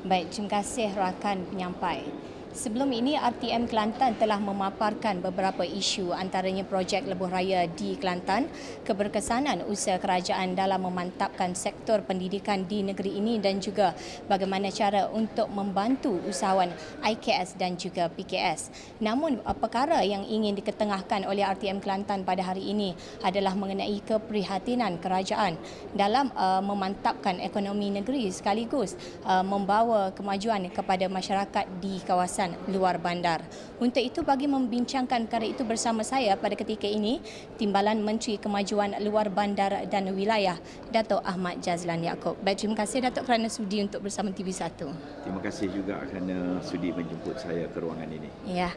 Baik, terima kasih rakan penyampai. Sebelum ini, RTM Kelantan telah memaparkan beberapa isu antaranya projek lebuh raya di Kelantan, keberkesanan usaha kerajaan dalam memantapkan sektor pendidikan di negeri ini dan juga bagaimana cara untuk membantu usahawan IKS dan juga PKS. Namun, perkara yang ingin diketengahkan oleh RTM Kelantan pada hari ini adalah mengenai keprihatinan kerajaan dalam memantapkan ekonomi negeri sekaligus membawa kemajuan kepada masyarakat di kawasan luar bandar. Untuk itu, bagi membincangkan perkara itu bersama saya pada ketika ini, Timbalan Menteri Kemajuan Luar Bandar dan Wilayah, Datuk Ahmad Jazlan Yaakob. Baik, terima kasih Datuk kerana sudi untuk bersama TV1. Terima kasih juga kerana sudi menjemput saya ke ruangan ini. Ya,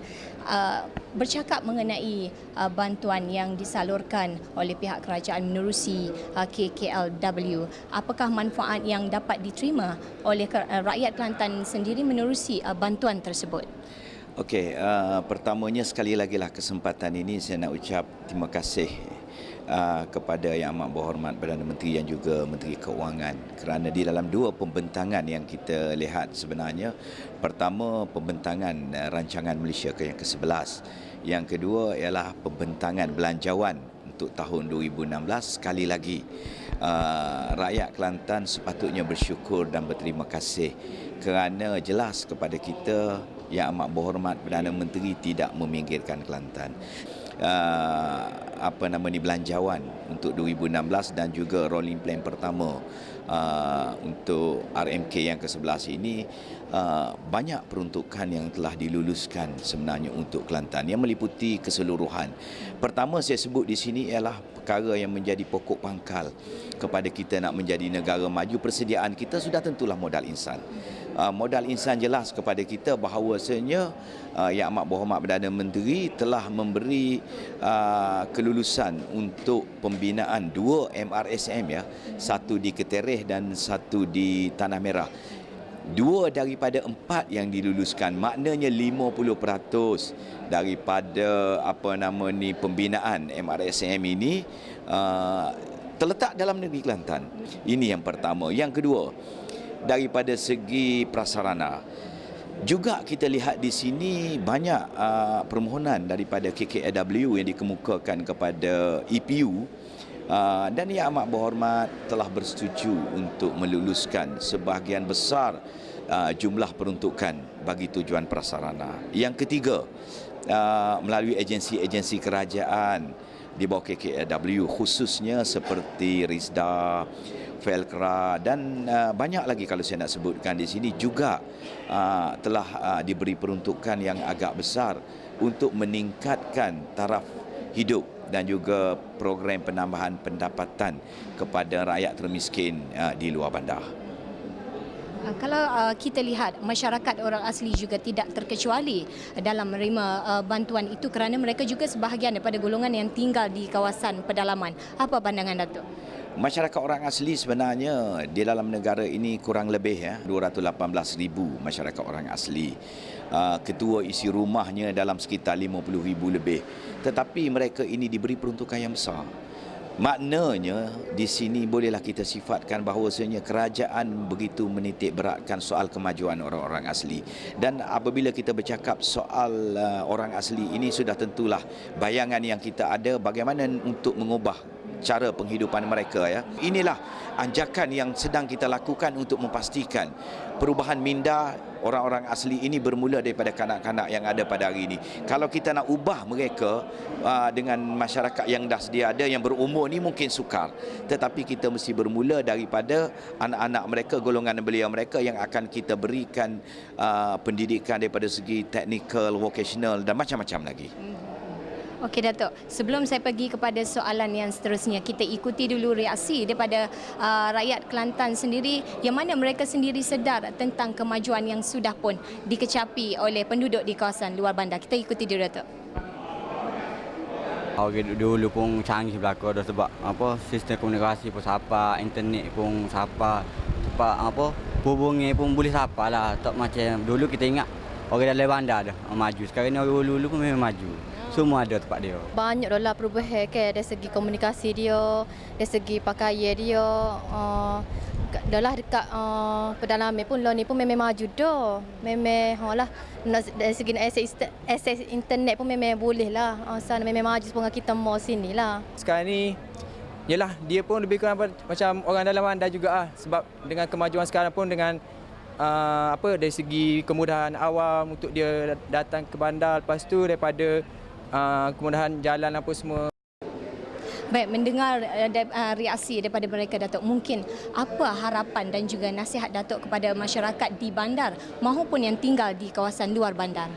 bercakap mengenai bantuan yang disalurkan oleh pihak kerajaan menerusi KKLW, apakah manfaat yang dapat diterima oleh rakyat Kelantan sendiri menerusi bantuan tersebut? Okey, pertamanya sekali lagi lah kesempatan ini saya nak ucap terima kasih kepada Yang Amat Berhormat Perdana Menteri dan juga Menteri Keuangan kerana di dalam dua pembentangan yang kita lihat sebenarnya, pertama pembentangan rancangan Malaysia yang ke-11, yang kedua ialah pembentangan belanjawan untuk tahun 2016. Sekali lagi rakyat Kelantan sepatutnya bersyukur dan berterima kasih kerana jelas kepada kita Yang Amat Berhormat Perdana Menteri tidak meminggirkan Kelantan. Belanjawan untuk 2016 dan juga rolling plan pertama untuk RMK yang ke-11 ini, banyak peruntukan yang telah diluluskan sebenarnya untuk Kelantan yang meliputi keseluruhan. Pertama saya sebut di sini ialah perkara yang menjadi pokok pangkal kepada kita nak menjadi negara maju. Persediaan kita sudah tentulah modal insan. Modal insan jelas kepada kita bahawasanya Yang Amat Berhormat Perdana Menteri telah memberi kelulusan untuk pembinaan 2 MRSM, ya, satu di Ketereh dan satu di Tanah Merah. 2 daripada 4 yang diluluskan, maknanya 50% daripada pembinaan MRSM ini terletak dalam negeri Kelantan. Ini yang pertama. Yang kedua, daripada segi prasarana juga kita lihat di sini banyak permohonan daripada KKLW yang dikemukakan kepada EPU, dan Yang Amat Berhormat telah bersetuju untuk meluluskan sebahagian besar jumlah peruntukan bagi tujuan prasarana. Yang ketiga, melalui agensi-agensi kerajaan di bawah KKLW khususnya seperti RISDA, Felkra dan banyak lagi kalau saya nak sebutkan di sini juga telah diberi peruntukan yang agak besar untuk meningkatkan taraf hidup dan juga program penambahan pendapatan kepada rakyat termiskin di luar bandar. Kalau kita lihat masyarakat orang asli juga tidak terkecuali dalam menerima bantuan itu kerana mereka juga sebahagian daripada golongan yang tinggal di kawasan pedalaman. Apa pandangan Datuk? Masyarakat orang asli sebenarnya di dalam negara ini kurang lebih 218,000 masyarakat orang asli. Ketua isi rumahnya dalam sekitar 50,000 lebih. Tetapi mereka ini diberi peruntukan yang besar. Maknanya di sini bolehlah kita sifatkan bahawasanya kerajaan begitu menitik beratkan soal kemajuan orang-orang asli. Dan apabila kita bercakap soal orang asli ini, sudah tentulah bayangan yang kita ada bagaimana untuk mengubah cara penghidupan mereka, ya. Inilah anjakan yang sedang kita lakukan untuk memastikan perubahan minda orang-orang asli ini bermula daripada kanak-kanak yang ada pada hari ini. Kalau kita nak ubah mereka dengan masyarakat yang dah sedia ada yang berumur ni mungkin sukar, tetapi kita mesti bermula daripada anak-anak mereka, golongan belia mereka yang akan kita berikan pendidikan daripada segi teknikal, vocational dan macam-macam lagi. Okey Datuk, sebelum saya pergi kepada soalan yang seterusnya, kita ikuti dulu reaksi daripada rakyat Kelantan sendiri yang mana mereka sendiri sedar tentang kemajuan yang sudah pun dikecapi oleh penduduk di kawasan luar bandar. Kita ikuti dulu Datuk. Dulu pun canggih belaka dah sebab sistem komunikasi pun sapa, internet pun sapa, sebab hubungi pun boleh sapa lah. Tak macam dulu kita ingat orang dalam bandar dah maju. Sekarang ni orang dulu pun memang maju. Semua ada tempat dia. Banyak dah perubahan dari segi komunikasi dia, dari segi pakaian dia. dah lah dekat pedalaman pun law ni pun memang maju dah. Memang lah dari segi akses internet pun memang boleh lah. Sana memang maju sepengah kita mau sini lah. Sekarang ni yalah dia pun lebih kurang macam orang dalam bandar juga lah. Sebab dengan kemajuan sekarang pun dengan dari segi kemudahan awam untuk dia datang ke bandar, lepas tu daripada kemudahan jalan apa semua. Baik, mendengar reaksi daripada mereka, Datuk, mungkin apa harapan dan juga nasihat Datuk kepada masyarakat di bandar maupun yang tinggal di kawasan luar bandar?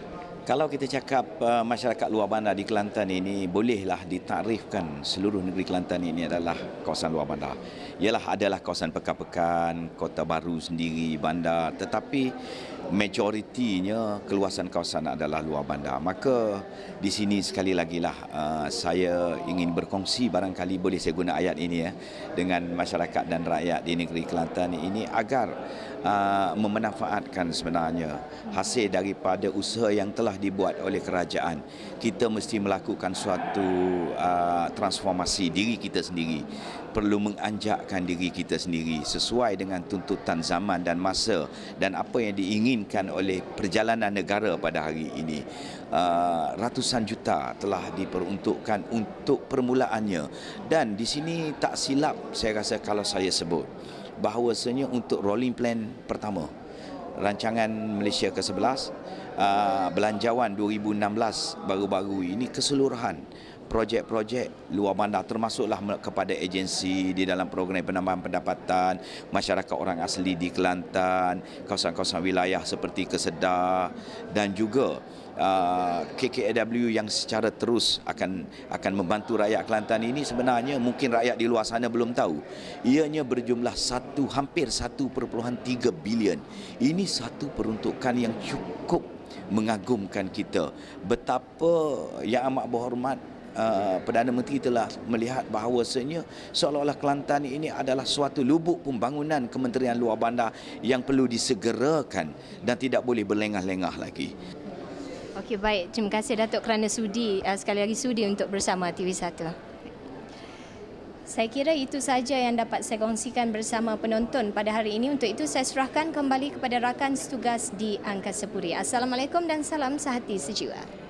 Kalau kita cakap masyarakat luar bandar di Kelantan ini, bolehlah ditarifkan seluruh negeri Kelantan ini adalah kawasan luar bandar. Ialah adalah kawasan pekan-pekan, Kota Baru sendiri, bandar, tetapi majoritinya keluasan kawasan adalah luar bandar. Maka di sini sekali lagi lah saya ingin berkongsi, barangkali boleh saya guna ayat ini dengan masyarakat dan rakyat di negeri Kelantan ini agar memanfaatkan sebenarnya hasil daripada usaha yang telah dibuat oleh kerajaan. Kita mesti melakukan suatu transformasi diri kita sendiri. Perlu menganjakkan diri kita sendiri sesuai dengan tuntutan zaman dan masa dan apa yang diinginkan oleh perjalanan negara pada hari ini. Ratusan juta telah diperuntukkan untuk permulaannya, dan di sini tak silap saya rasa kalau saya sebut bahawasanya untuk rolling plan pertama rancangan Malaysia ke-11 belanjawan 2016 baru-baru ini, keseluruhan projek-projek luar bandar termasuklah kepada agensi di dalam program penambahan pendapatan masyarakat orang asli di Kelantan, kawasan-kawasan wilayah seperti Kesedar dan juga KKAW yang secara terus akan membantu rakyat Kelantan ini. Sebenarnya mungkin rakyat di luar sana belum tahu, ianya berjumlah hampir 1.3 bilion. Ini satu peruntukan yang cukup mengagumkan kita. Betapa Yang Amat Berhormat Perdana Menteri telah melihat bahawasanya seolah-olah Kelantan ini adalah suatu lubuk pembangunan Kementerian Luar Bandar yang perlu disegerakan dan tidak boleh berlengah-lengah lagi. Okey, baik. Terima kasih, Datuk, kerana sekali lagi sudi untuk bersama TV1. Saya kira itu saja yang dapat saya kongsikan bersama penonton pada hari ini. Untuk itu saya serahkan kembali kepada rakan setugas di Angkasa Puri. Assalamualaikum dan salam sehati sejiwa.